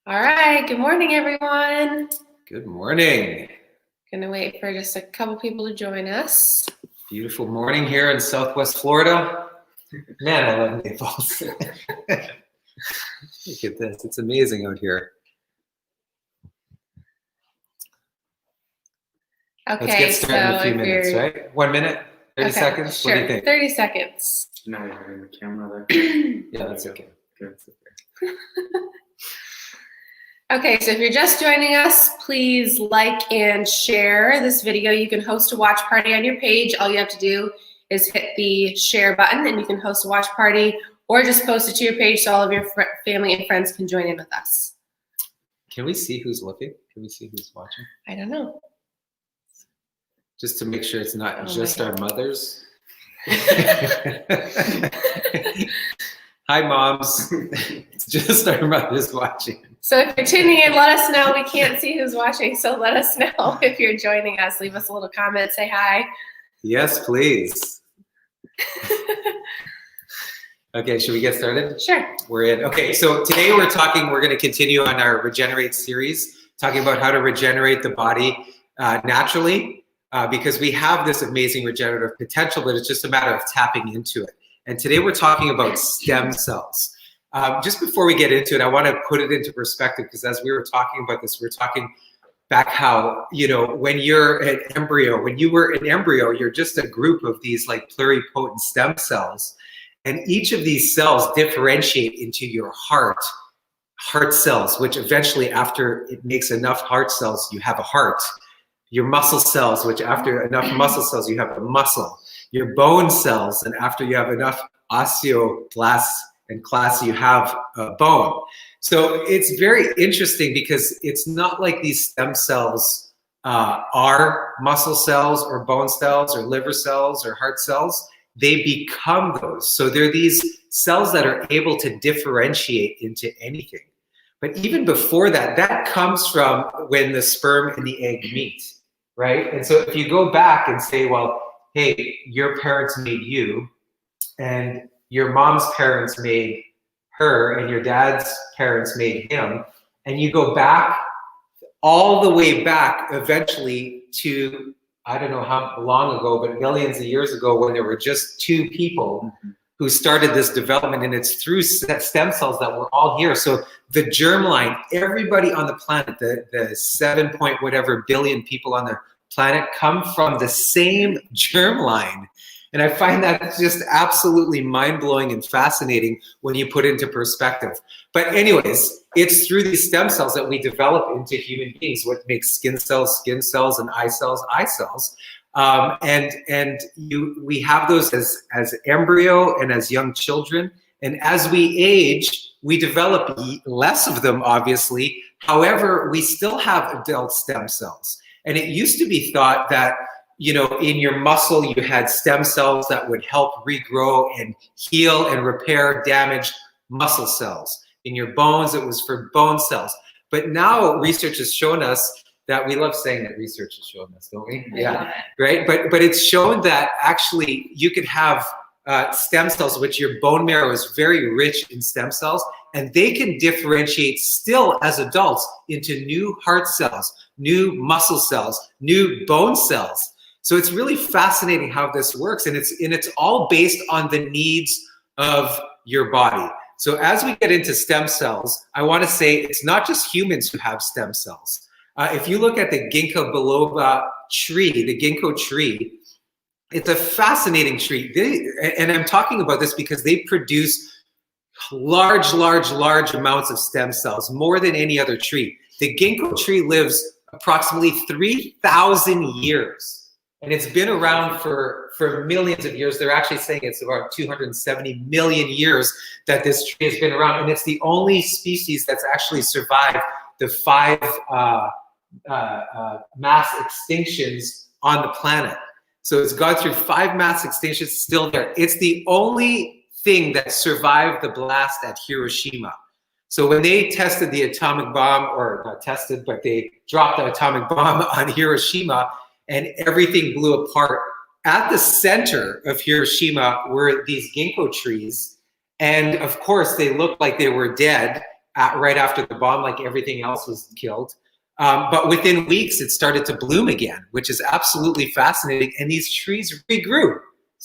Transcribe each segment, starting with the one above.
All right, good morning, everyone. Good morning. Gonna wait for just a couple people to join us. Beautiful morning here in Southwest Florida. Man, I love Naples. Look at this, it's amazing out here. Okay, let's get started in a few minutes, you're... right? 1 minute, 30 seconds? Sure. What do you think? 30 seconds. No, you're having the camera there. Yeah, that's okay. Good. Okay, so if you're just joining us, please like and share this video. You can host a watch party on your page. All you have to do is hit the share button and you can host a watch party, or just post it to your page so all of your family and friends can join in with us. Can we see who's looking? Can we see who's watching? I don't know. Just to make sure it's not just our mothers. Hi, moms. It's just our mothers watching. So if you're tuning in, let us know. We can't see who's watching, so let us know if you're joining us. Leave us a little comment, say hi. Yes, please. Okay, should we get started? Sure. We're in. Okay, so today we're going to continue on our Regenerate series, talking about how to regenerate the body naturally, because we have this amazing regenerative potential, but it's just a matter of tapping into it. And today we're talking about stem cells. Just before we get into it, I want to put it into perspective, because as we were talking about this, we're talking back how, when you're an embryo, when you were an embryo, you're just a group of these like pluripotent stem cells. And each of these cells differentiate into your heart cells, which eventually, after it makes enough heart cells, you have a heart. Your muscle cells, which after enough muscle cells, you have a muscle. Your bone cells, and after you have enough osteoblasts and class, you have a bone. So it's very interesting, because it's not like these stem cells are muscle cells or bone cells or liver cells or heart cells. They become those. So they're these cells that are able to differentiate into anything. But even before that, that comes from when the sperm and the egg meet, right? And so if you go back and say, well, hey, your parents made you, and your mom's parents made her, and your dad's parents made him, and you go back all the way back eventually to, I don't know how long ago, but millions of years ago, when there were just two people who started this development, and it's through stem cells that we're all here. So the germline, everybody on the planet, the 7 point whatever billion people on the planet come from the same germline. And I find that just absolutely mind-blowing and fascinating when you put it into perspective. But anyways, it's through these stem cells that we develop into human beings, what makes skin cells, and eye cells, eye cells. We have those as embryo and as young children. And as we age, we develop less of them, obviously. However, we still have adult stem cells. And it used to be thought that, in your muscle, you had stem cells that would help regrow and heal and repair damaged muscle cells. In your bones, it was for bone cells. But now research has shown us that, we love saying that research has shown us, don't we? Yeah, right? But it's shown that actually you could have stem cells, which your bone marrow is very rich in stem cells, and they can differentiate still as adults into new heart cells, new muscle cells, new bone cells. So it's really fascinating how this works, and it's all based on the needs of your body. So as we get into stem cells, I want to say it's not just humans who have stem cells. If you look at the ginkgo biloba tree, the ginkgo tree, it's a fascinating tree. And I'm talking about this because they produce large amounts of stem cells, more than any other tree. The ginkgo tree lives approximately 3,000 years. And it's been around for millions of years. They're actually saying it's about 270 million years that this tree has been around. And it's the only species that's actually survived the 5 mass extinctions on the planet. So it's gone through 5 mass extinctions, still there. It's the only thing that survived the blast at Hiroshima. So when they tested the atomic bomb, or not tested, but they dropped the atomic bomb on Hiroshima, and everything blew apart. At the center of Hiroshima were these ginkgo trees. And of course, they looked like they were dead. right after the bomb, like everything else was killed. But within weeks, it started to bloom again, which is absolutely fascinating. And these trees regrew.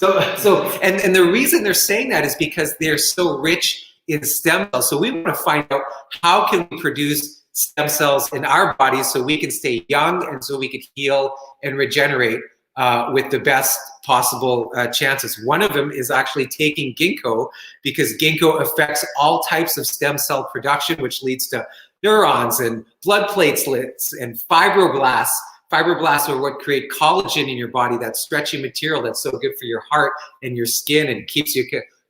And the reason they're saying that is because they're so rich in stem cells. So we want to find out how can we produce stem cells in our bodies so we can stay young and so we can heal and regenerate with the best possible chances. One of them is actually taking ginkgo, because ginkgo affects all types of stem cell production, which leads to neurons and blood platelets and fibroblasts. Fibroblasts are what create collagen in your body, that stretchy material that's so good for your heart and your skin and keeps you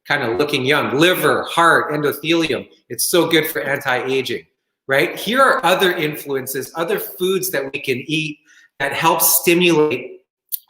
kind of looking young. Liver, heart, endothelium. It's so good for anti-aging, right? Here are other influences, other foods that we can eat that help stimulate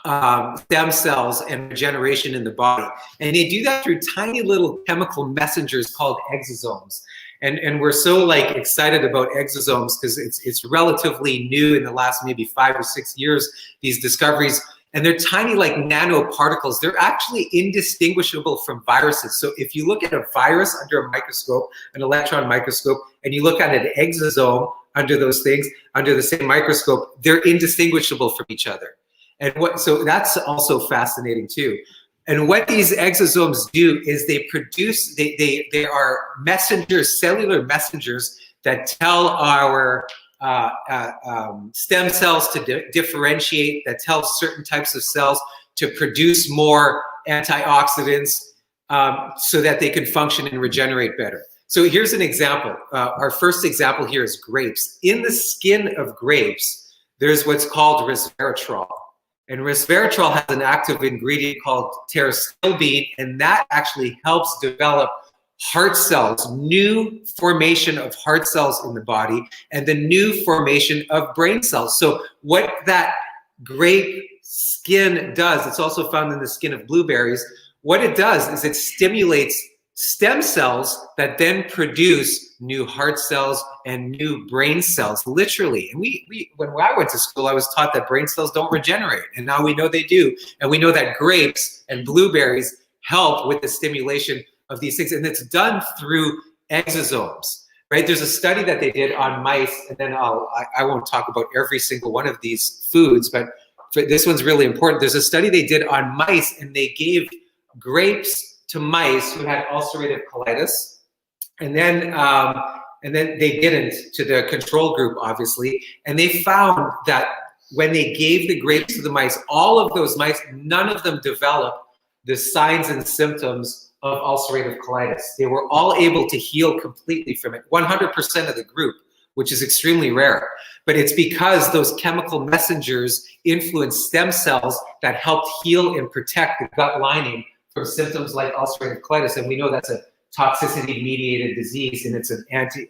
stem cells and regeneration in the body. And they do that through tiny little chemical messengers called exosomes. And we're so like excited about exosomes because it's relatively new in the last maybe 5 or 6 years, these discoveries. And they're tiny like nanoparticles. They're actually indistinguishable from viruses. So if you look at a virus under a microscope, an electron microscope, and you look at an exosome under those things, under the same microscope, they're indistinguishable from each other. So that's also fascinating too. And what these exosomes do is they produce, they are messengers, cellular messengers that tell our stem cells to differentiate, that tell certain types of cells to produce more antioxidants so that they can function and regenerate better. So here's an example. Our first example here is grapes. In the skin of grapes, there's what's called resveratrol. And resveratrol has an active ingredient called pterostilbene, and that actually helps develop heart cells, new formation of heart cells in the body, and the new formation of brain cells. So what that grape skin does, it's also found in the skin of blueberries, what it does is it stimulates stem cells that then produce new heart cells and new brain cells, literally. And when I went to school, I was taught that brain cells don't regenerate, and now we know they do. And we know that grapes and blueberries help with the stimulation of these things, and it's done through exosomes, right? There's a study that they did on mice, and then I won't talk about every single one of these foods, but this one's really important. There's a study they did on mice, and they gave grapes to mice who had ulcerative colitis, and then they didn't to the control group, obviously, and they found that when they gave the grapes to the mice, all of those mice, none of them developed the signs and symptoms of ulcerative colitis. They were all able to heal completely from it, 100% of the group, which is extremely rare. But it's because those chemical messengers influence stem cells that helped heal and protect the gut lining from symptoms like ulcerative colitis. And we know that's a toxicity-mediated disease, and it's an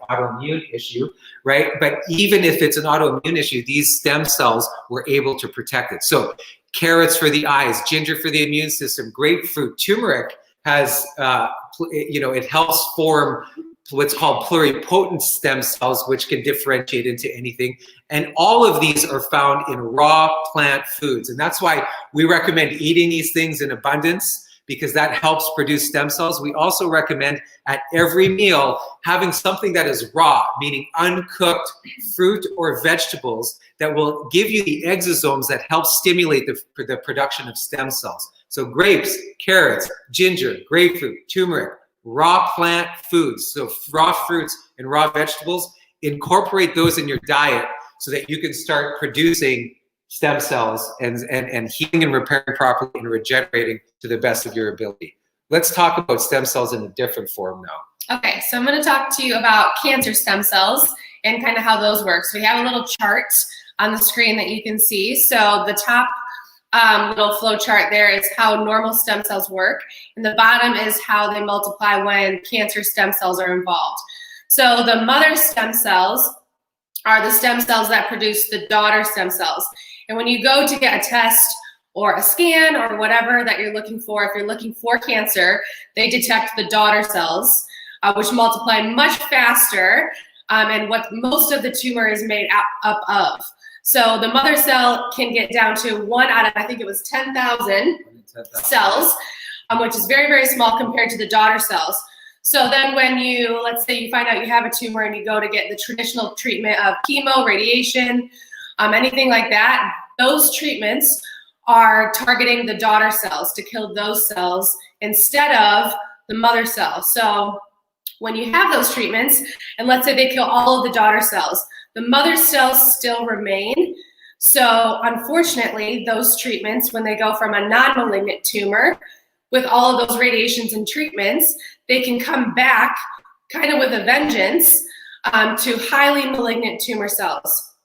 autoimmune issue, right? But even if it's an autoimmune issue, these stem cells were able to protect it. So carrots for the eyes, ginger for the immune system, grapefruit, turmeric has, it helps form what's called pluripotent stem cells, which can differentiate into anything. And all of these are found in raw plant foods. And that's why we recommend eating these things in abundance, because that helps produce stem cells. We also recommend at every meal having something that is raw, meaning uncooked fruit or vegetables that will give you the exosomes that help stimulate the production of stem cells. So grapes, carrots, ginger, grapefruit, turmeric, raw plant foods. So raw fruits and raw vegetables, incorporate those in your diet so that you can start producing stem cells and healing and repairing properly and regenerating to the best of your ability. Let's talk about stem cells in a different form now. Okay, so I'm going to talk to you about cancer stem cells and kind of how those work. So we have a little chart on the screen that you can see. So the top little flow chart there is how normal stem cells work, and the bottom is how they multiply when cancer stem cells are involved. So the mother stem cells are the stem cells that produce the daughter stem cells. And when you go to get a test or a scan or whatever that you're looking for, if you're looking for cancer, they detect the daughter cells, which multiply much faster, and what most of the tumor is made up of. So the mother cell can get down to 1 out of, I think it was 10,000 cells, which is very, very small compared to the daughter cells. So then when you, let's say you find out you have a tumor and you go to get the traditional treatment of chemo, radiation, anything like that, those treatments are targeting the daughter cells to kill those cells instead of the mother cells. So when you have those treatments, and let's say they kill all of the daughter cells, the mother cells still remain. So unfortunately, those treatments, when they go from a non-malignant tumor, with all of those radiations and treatments, they can come back kind of with a vengeance to highly malignant tumor cells.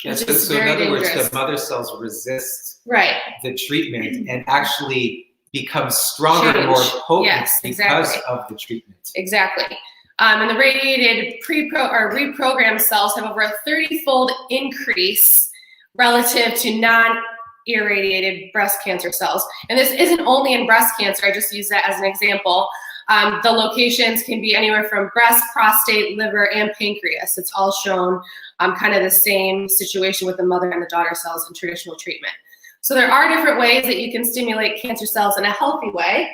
Yes, Which is so in very other words, dangerous. the mother cells resist Right. the treatment and actually become stronger and more Change. potent Yes, because exactly. of the treatment. Exactly. And the radiated reprogrammed cells have over a 30-fold increase relative to non-irradiated breast cancer cells. And this isn't only in breast cancer, I just use that as an example. The locations can be anywhere from breast, prostate, liver, and pancreas. It's all shown kind of the same situation with the mother and the daughter cells in traditional treatment. So there are different ways that you can stimulate cancer cells in a healthy way.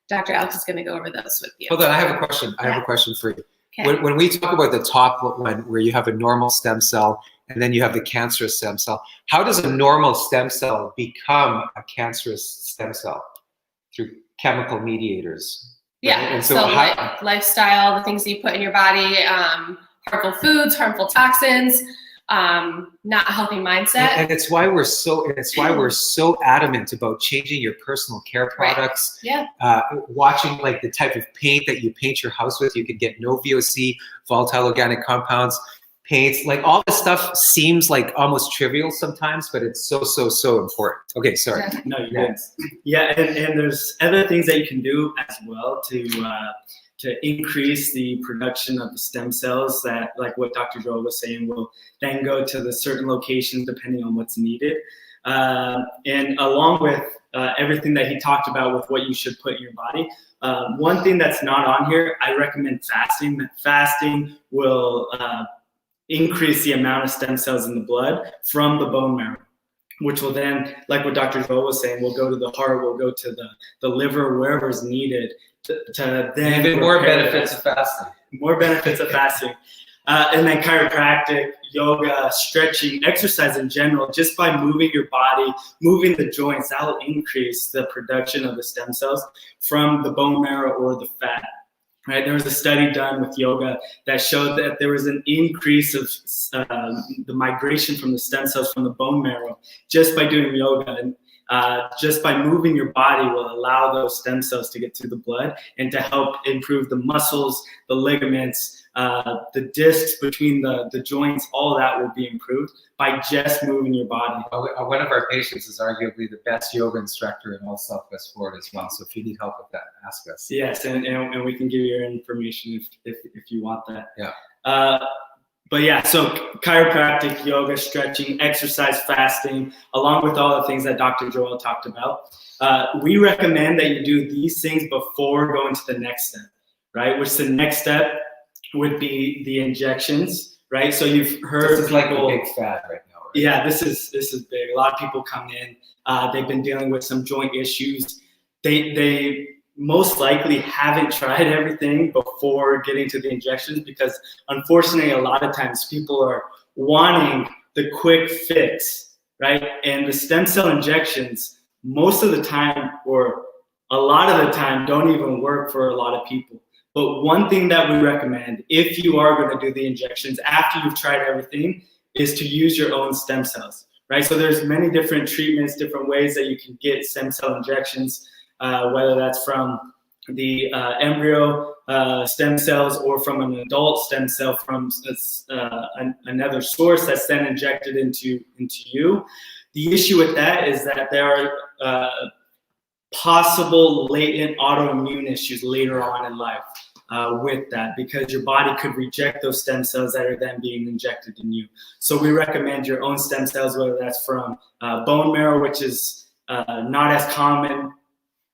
Dr. Alex is going to go over those with you. Hold on, I have a question. I have a question for you. Okay. When we talk about the top one, where you have a normal stem cell and then you have the cancerous stem cell, how does a normal stem cell become a cancerous stem cell? Through chemical mediators. Yeah, right? And so how, lifestyle, the things that you put in your body, harmful foods, harmful toxins, not a healthy mindset. and it's why we're so adamant about changing your personal care products. Right. Watching like the type of paint that you paint your house with. You could get no VOC, volatile organic compounds, paints. Like all this stuff seems like almost trivial sometimes, but it's so important. Okay, sorry. No, you're good. Yeah, and there's other things that you can do as well to increase the production of the stem cells that, like what Dr. Joel was saying, will then go to the certain locations depending on what's needed. And along with everything that he talked about with what you should put in your body, one thing that's not on here, I recommend fasting. Fasting will increase the amount of stem cells in the blood from the bone marrow, which will then, like what Dr. Joel was saying, will go to the heart, will go to the liver, wherever is needed to then Even more benefits of fasting. More benefits of fasting. And then chiropractic, yoga, stretching, exercise in general, just by moving your body, moving the joints, that will increase the production of the stem cells from the bone marrow or the fat. Right? There was a study done with yoga that showed that there was an increase of the migration from the stem cells from the bone marrow just by doing yoga. And just by moving your body will allow those stem cells to get to the blood and to help improve the muscles, the ligaments, the discs between the joints. All of that will be improved by just moving your body. One of our patients is arguably the best yoga instructor in all Southwest Florida as well. So if you need help with that, ask us. Yes, and we can give you your information if you want that. Yeah. But yeah, so chiropractic, yoga, stretching, exercise, fasting, along with all the things that Dr. Joel talked about. We recommend that you do these things before going to the next step, right? Which the next step would be the injections, right? So you've heard this is like a big fad right now. Right? Yeah, this is big. A lot of people come in. They've been dealing with some joint issues. They most likely haven't tried everything before getting to the injections because unfortunately a lot of times people are wanting the quick fix, right? And the stem cell injections most of the time or a lot of the time don't even work for a lot of people. But one thing that we recommend if you are going to do the injections after you've tried everything is to use your own stem cells, right? So there's many different treatments, different ways that you can get stem cell injections. Whether that's from the embryo stem cells or from an adult stem cell from another source that's then injected into you. The issue with that is that there are possible latent autoimmune issues later on in life with that because your body could reject those stem cells that are then being injected in you. So we recommend your own stem cells, whether that's from bone marrow, which is not as common,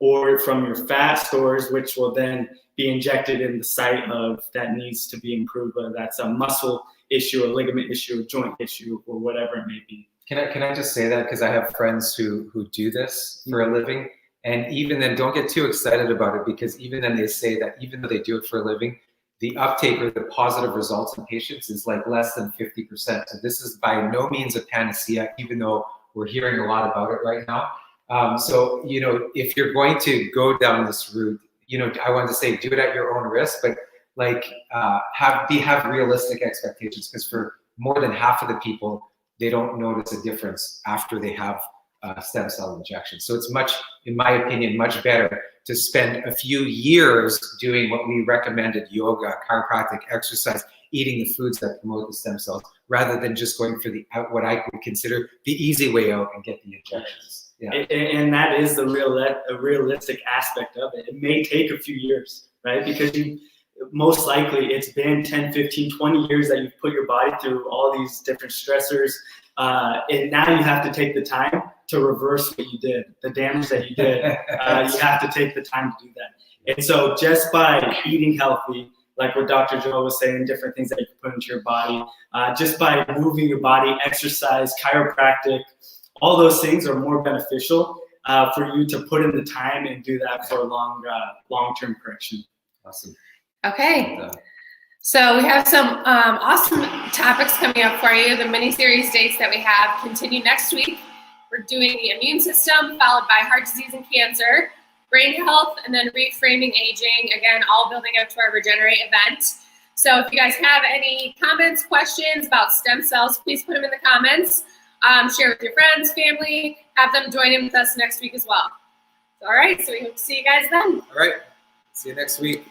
or from your fat stores, which will then be injected in the site of that needs to be improved, whether that's a muscle issue, a ligament issue, a joint issue, or whatever it may be. Can I just say that because I have friends who do this for a living, And even then, don't get too excited about it, because even then they say that even though they do it for a living, the uptake or the positive results in patients is like less than 50%. So this is by no means a panacea, even though we're hearing a lot about it right now. So, you know, if you're going to go down this route, you know, I wanted to say do it at your own risk, but like have realistic expectations, because for more than half of the people, they don't notice a difference after they have stem cell injection. So it's much, in my opinion, much better to spend a few years doing what we recommended: yoga, chiropractic, exercise, eating the foods that promote the stem cells, rather than just going for the what I would consider the easy way out and get the injections. Yeah. And that is the realistic aspect of it. It may take a few years, right? Because most likely it's been 10, 15, 20 years that you've put your body through all these different stressors. And now you have to take the time to reverse what you did, the damage that you did. You have to take the time to do that. And so just by eating healthy, like what Dr. Joe was saying, different things that you can put into your body, just by moving your body, exercise, chiropractic, all those things are more beneficial for you to put in the time and do that for a long-term correction. Awesome. Okay. So we have some awesome topics coming up for you. The mini-series dates that we have continue next week. We're doing the immune system, followed by heart disease and cancer, brain health, and then reframing aging. Again, all building up to our Regenerate event. So if you guys have any comments, questions about stem cells, please put them in the comments. Share with your friends, family, have them join in with us next week as well. All right, so we hope to see you guys then. All right, see you next week.